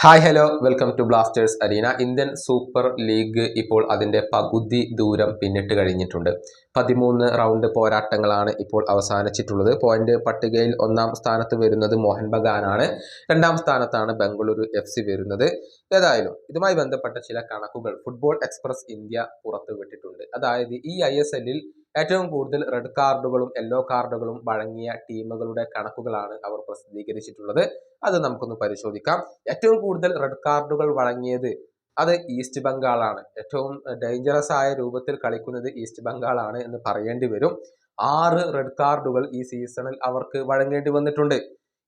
Hi hello welcome to Blasters arena. Indian Super League ഇപ്പോൾ അതിൻ്റെ പകുതി ദൂരം പിന്നിട്ട് കഴിഞ്ഞിട്ടുണ്ട്. 13 റൗണ്ട് പോരാട്ടങ്ങളാണ് ഇപ്പോൾ അവസാനിച്ചിട്ടുള്ളത്. പോയിന്റ് പട്ടികയിൽ ഒന്നാം സ്ഥാനത്ത് വരുന്നത് മോഹൻ ബഗാനാണ്. രണ്ടാം സ്ഥാനത്താണ് ബംഗളൂരു FC വരുന്നത്. ഏതായാലും ഇതുമായി ബന്ധപ്പെട്ട ചില കണക്കുകൾ ഫുട്ബോൾ എക്സ്പ്രസ് ഇന്ത്യ പുറത്തുവിട്ടിട്ടുണ്ട്. അതായത് ഈ ISL-ൽ ഏറ്റവും കൂടുതൽ റെഡ് കാർഡുകളും യെല്ലോ കാർഡുകളും വഴങ്ങിയ ടീമുകളുടെ കണക്കുകളാണ് അവർ പ്രസിദ്ധീകരിച്ചിട്ടുള്ളത്. അത് നമുക്കൊന്ന് പരിശോധിക്കാം. ഏറ്റവും കൂടുതൽ റെഡ് കാർഡുകൾ വഴങ്ങിയത് അത് ഈസ്റ്റ് ബംഗാളാണ്. ഏറ്റവും ഡേഞ്ചറസ് ആയ രൂപത്തിൽ കളിക്കുന്നത് ഈസ്റ്റ് ബംഗാളാണ് എന്ന് പറയേണ്ടി വരും. 6 റെഡ് കാർഡുകൾ ഈ സീസണിൽ അവർക്ക് വഴങ്ങേണ്ടി വന്നിട്ടുണ്ട്.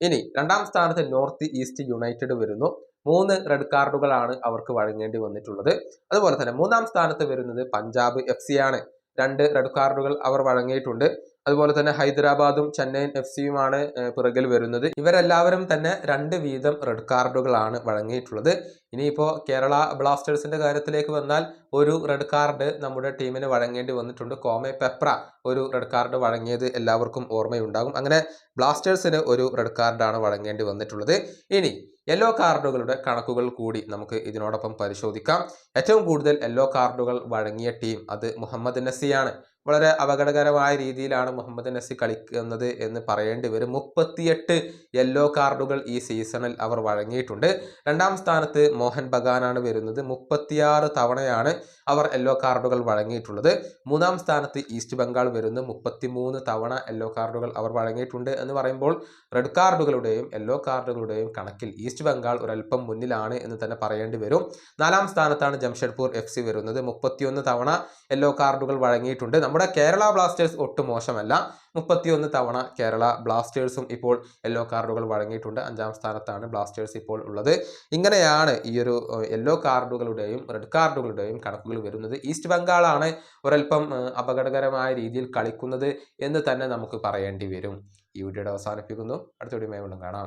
ഇനി രണ്ടാം സ്ഥാനത്ത് നോർത്ത് ഈസ്റ്റ് യുണൈറ്റഡ് വരുന്നു. 3 റെഡ് കാർഡുകളാണ് അവർക്ക് വഴങ്ങേണ്ടി വന്നിട്ടുള്ളത്. അതുപോലെ തന്നെ മൂന്നാം സ്ഥാനത്ത് വരുന്നത് പഞ്ചാബ് FC ആണ്. 2 റെഡ് കാർഡുകൾ അവർ വഴങ്ങിയിട്ടുണ്ട്. അതുപോലെ തന്നെ ഹൈദരാബാദും ചെന്നൈയിൻ FCയുമാണ് പിറകിൽ വരുന്നത്. ഇവരെല്ലാവരും തന്നെ 2 വീതം റെഡ് കാർഡുകളാണ് വഴങ്ങിയിട്ടുള്ളത്. ഇനിയിപ്പോൾ കേരള ബ്ലാസ്റ്റേഴ്സിന്റെ കാര്യത്തിലേക്ക് വന്നാൽ ഒരു റെഡ് കാർഡ് നമ്മുടെ ടീമിന് വഴങ്ങേണ്ടി വന്നിട്ടുണ്ട്. കോമെ പെപ്ര ഒരു റെഡ് കാർഡ് വഴങ്ങിയത് എല്ലാവർക്കും ഓർമ്മയുണ്ടാകും. അങ്ങനെ ബ്ലാസ്റ്റേഴ്സിന് ഒരു റെഡ് കാർഡാണ് വഴങ്ങേണ്ടി വന്നിട്ടുള്ളത്. ഇനി യെല്ലോ കാർഡുകളുടെ കണക്കുകൾ കൂടി നമുക്ക് ഇതിനോടൊപ്പം പരിശോധിക്കാം. ഏറ്റവും കൂടുതൽ യെല്ലോ കാർഡുകൾ വഴങ്ങിയ ടീം അത് മുഹമ്മദ് നസിയാണ്. വളരെ അപകടകരമായ രീതിയിലാണ് മുഹമ്മദ് നസി കളിക്കുന്നത് എന്ന് പറയേണ്ടി വരും. 38 യെല്ലോ കാർഡുകൾ ഈ സീസണിൽ അവർ വഴങ്ങിയിട്ടുണ്ട്. രണ്ടാം സ്ഥാനത്ത് മോഹൻ ബഗാനാണ് വരുന്നത്. 36 തവണയാണ് അവർ യെല്ലോ കാർഡുകൾ വഴങ്ങിയിട്ടുള്ളത്. മൂന്നാം സ്ഥാനത്ത് ഈസ്റ്റ് ബംഗാൾ വരുന്നു. 33 തവണ യെല്ലോ കാർഡുകൾ അവർ വഴങ്ങിയിട്ടുണ്ട് എന്ന് പറയുമ്പോൾ റെഡ് കാർഡുകളുടെയും യെല്ലോ കാർഡുകളുടെയും കണക്കിൽ ഈസ്റ്റ് ബംഗാൾ ഒരൽപ്പം മുന്നിലാണ് എന്ന് തന്നെ പറയേണ്ടി വരും. നാലാം സ്ഥാനത്താണ് ജംഷഡ്പൂർ FC വരുന്നത്. 31 തവണ യെല്ലോ കാർഡുകൾ വഴങ്ങിയിട്ടുണ്ട്. നമ്മുടെ കേരള ബ്ലാസ്റ്റേഴ്സ് ഒട്ടും മോശമല്ല. 31 തവണ കേരള ബ്ലാസ്റ്റേഴ്സും ഇപ്പോൾ യെല്ലോ കാർഡുകൾ വഴങ്ങിയിട്ടുണ്ട്. 5-ാം സ്ഥാനത്താണ് ബ്ലാസ്റ്റേഴ്സ് ഇപ്പോൾ ഉള്ളത്. ഇങ്ങനെയാണ് ഈ ഒരു യെല്ലോ കാർഡുകളുടെയും റെഡ് കാർഡുകളുടെയും കണക്കുകൾ വരുന്നത്. ഈസ്റ്റ് ബംഗാളാണ് ഒരൽപ്പം അപകടകരമായ രീതിയിൽ കളിക്കുന്നത് എന്ന് തന്നെ നമുക്ക് പറയേണ്ടി വരും. ഈ വീഡിയോയുടെ അവസാനിപ്പിക്കുന്നു. അടുത്ത വീഡിയോയുമായി വീണ്ടും കാണാം.